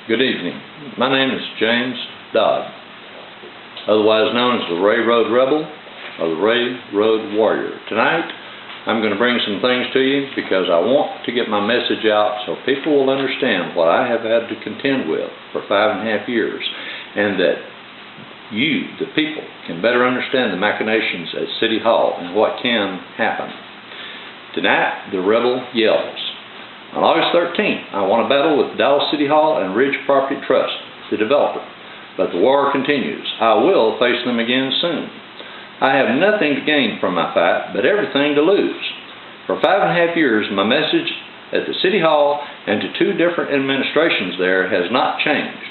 Good evening. My name is James Dodd, otherwise known as the Ray Road Rebel or the Ray Road Warrior. Tonight, I'm going to bring some things to you because I want to get my message out so people will understand what I have had to contend with for 5.5 years, and that you, the people, can better understand the machinations at City Hall and what can happen. Tonight, the rebel yells. On August 13th, I won a battle with Dallas City Hall and Ridge Property Trust, the developer. But the war continues. I will face them again soon. I have nothing to gain from my fight, but everything to lose. For 5.5 years, my message at the City Hall and to 2 different administrations there has not changed.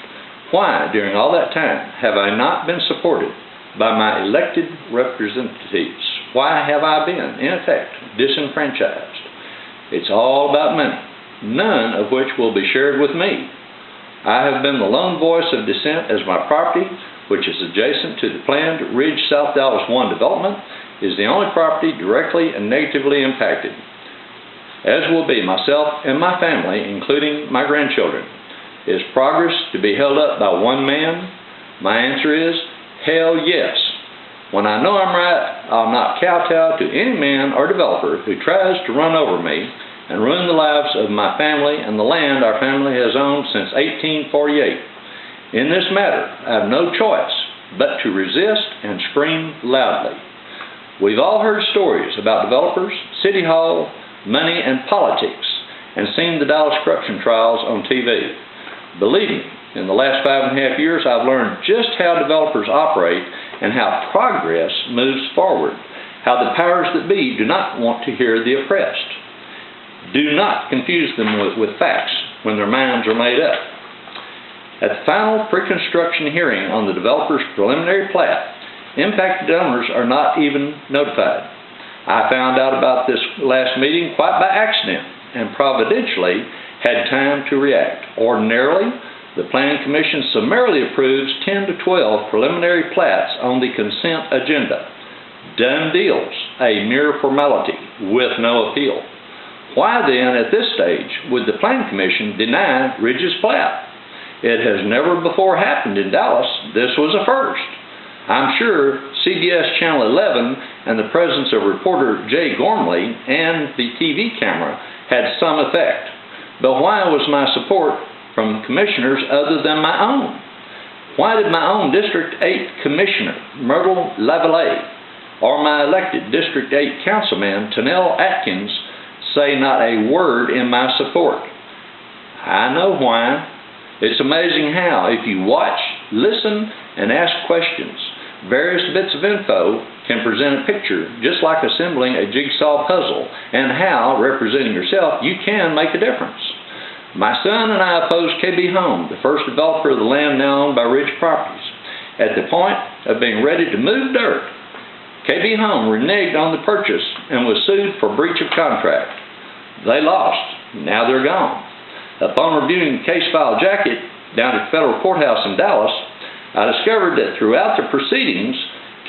Why, during all that time, have I not been supported by my elected representatives? Why have I been, in effect, disenfranchised? It's all about money, none of which will be shared with me. I have been the lone voice of dissent as my property, which is adjacent to the planned Ridge South Dallas 1 development, is the only property directly and negatively impacted, as will be myself and my family, including my grandchildren. Is progress to be held up by one man? My answer is, hell yes. When I know I'm right, I'll not kowtow to any man or developer who tries to run over me and ruin the lives of my family and the land our family has owned since 1848. In this matter, I have no choice but to resist and scream loudly. We've all heard stories about developers, City Hall, money, and politics, and seen the Dallas corruption trials on TV. Believe me, in the last 5.5 years, I've learned just how developers operate and how progress moves forward, how the powers that be do not want to hear the oppressed. Do not confuse them with facts when their minds are made up. At the final pre-construction hearing on the developer's preliminary plat, impacted owners are not even notified. I found out about this last meeting quite by accident and providentially had time to react. Ordinarily, the Planning Commission summarily approves 10 to 12 preliminary plats on the consent agenda. Done deals, a mere formality with no appeal. Why then, at this stage, would the Planning Commission deny Ridge's plat? It has never before happened in Dallas. This was a first. I'm sure CBS Channel 11 and the presence of reporter Jay Gormley and the TV camera had some effect. But why was my support from commissioners other than my own? Why did my own District 8 Commissioner, Myrtle Lavallee, or my elected District 8 Councilman, Tennell Atkins, say not a word in my support? I know why. It's amazing how, if you watch, listen, and ask questions, various bits of info can present a picture, just like assembling a jigsaw puzzle, and how, representing yourself, you can make a difference. My son and I opposed KB Home, the first developer of the land now owned by Ridge Properties. At the point of being ready to move dirt, KB Home reneged on the purchase and was sued for breach of contract. They lost. Now they're gone. Upon reviewing the case file jacket down at the federal courthouse in Dallas, I discovered that throughout the proceedings,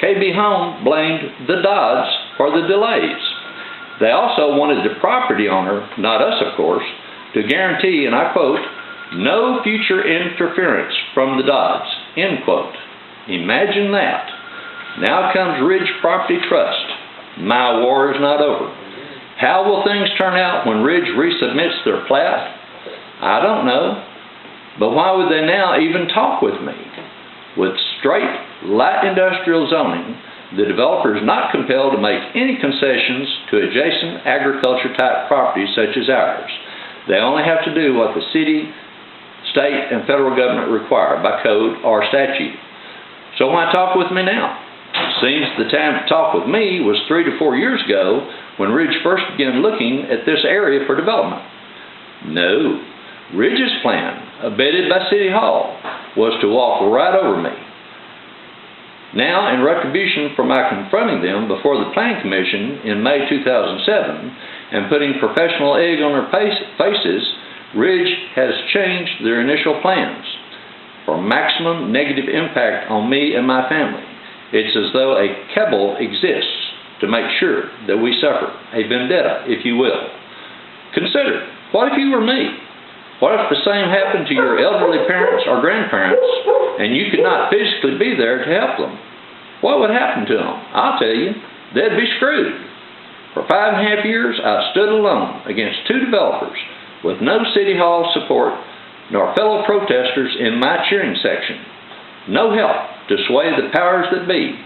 KB Home blamed the Dodds for the delays. They also wanted the property owner, not us of course, to guarantee, and I quote, no future interference from the Dodds, end quote. Imagine that. Now comes Ridge Property Trust. My war is not over. How will things turn out when Ridge resubmits their plat? I don't know. But why would they now even talk with me? With straight, light industrial zoning, the developer is not compelled to make any concessions to adjacent agriculture-type properties such as ours. They only have to do what the city, state, and federal government require by code or statute. So why talk with me now? It seems the time to talk with me was 3 to 4 years ago when Ridge first began looking at this area for development. No, Ridge's plan, abetted by City Hall, was to walk right over me. Now, in retribution for my confronting them before the Planning Commission in May 2007 and putting professional egg on their faces, Ridge has changed their initial plans for maximum negative impact on me and my family. It's as though a cabal exists to make sure that we suffer, a vendetta, if you will. Consider, what if you were me? What if the same happened to your elderly parents or grandparents and you could not physically be there to help them? What would happen to them? I'll tell you, they'd be screwed. For 5.5 years, I stood alone against 2 developers with no City Hall support nor fellow protesters in my cheering section. No help to sway the powers that be,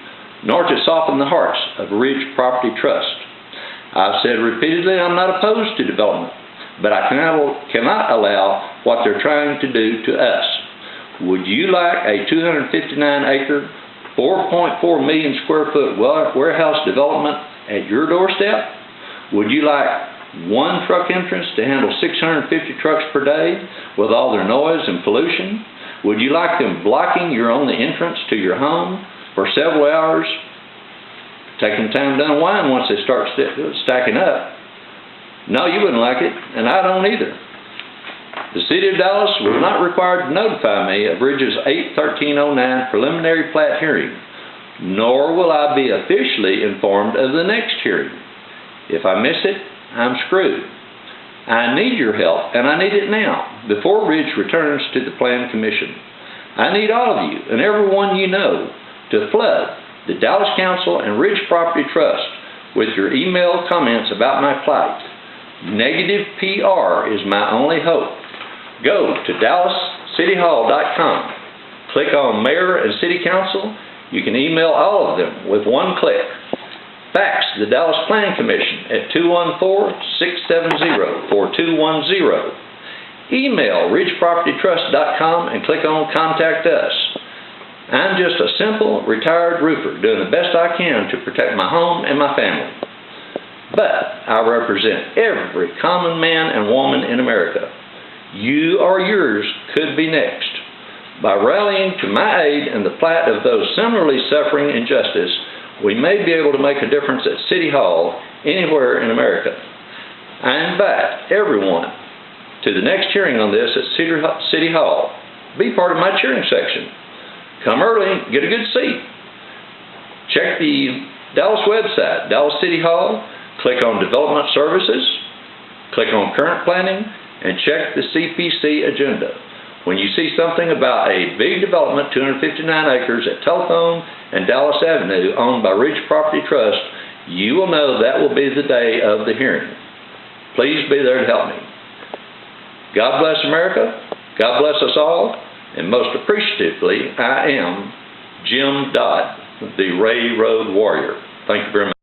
nor to soften the hearts of Ridge Property Trust. I've said repeatedly I'm not opposed to development, but I cannot allow what they're trying to do to us. Would you like a 259-acre, 4.4 million square foot warehouse development at your doorstep? Would you like one truck entrance to handle 650 trucks per day with all their noise and pollution? Would you like them blocking your only entrance to your home for several hours, taking time to unwind once they start stacking up? No, you wouldn't like it, and I don't either. The City of Dallas was not required to notify me of Ridge's 8/13/09 preliminary plat hearing, nor will I be officially informed of the next hearing. If I miss it, I'm screwed. I need your help, and I need it now, before Ridge returns to the Plan Commission. I need all of you, and everyone you know, to flood the Dallas Council and Ridge Property Trust with your email comments about my plight. Negative PR is my only hope. Go to DallasCityHall.com. Click on Mayor and City Council. You can email all of them with one click. Fax the Dallas Plan Commission at 214-670-4210. Email RidgePropertyTrust.com and click on Contact Us. I'm just a simple, retired roofer doing the best I can to protect my home and my family. But I represent every common man and woman in America. You or yours could be next. By rallying to my aid and the plight of those similarly suffering injustice, we may be able to make a difference at City Hall anywhere in America. I invite everyone to the next hearing on this at City Hall. Be part of my cheering section. Come early, get a good seat. Check the Dallas website, Dallas City Hall, click on Development Services, click on Current Planning, and check the CPC agenda. When you see something about a big development, 259 acres at Telephone and Dallas Avenue owned by Ridge Property Trust, you will know that will be the day of the hearing. Please be there to help me. God bless America, God bless us all, and most appreciatively, I am Jim Dodd, the Ray Road Warrior. Thank you very much.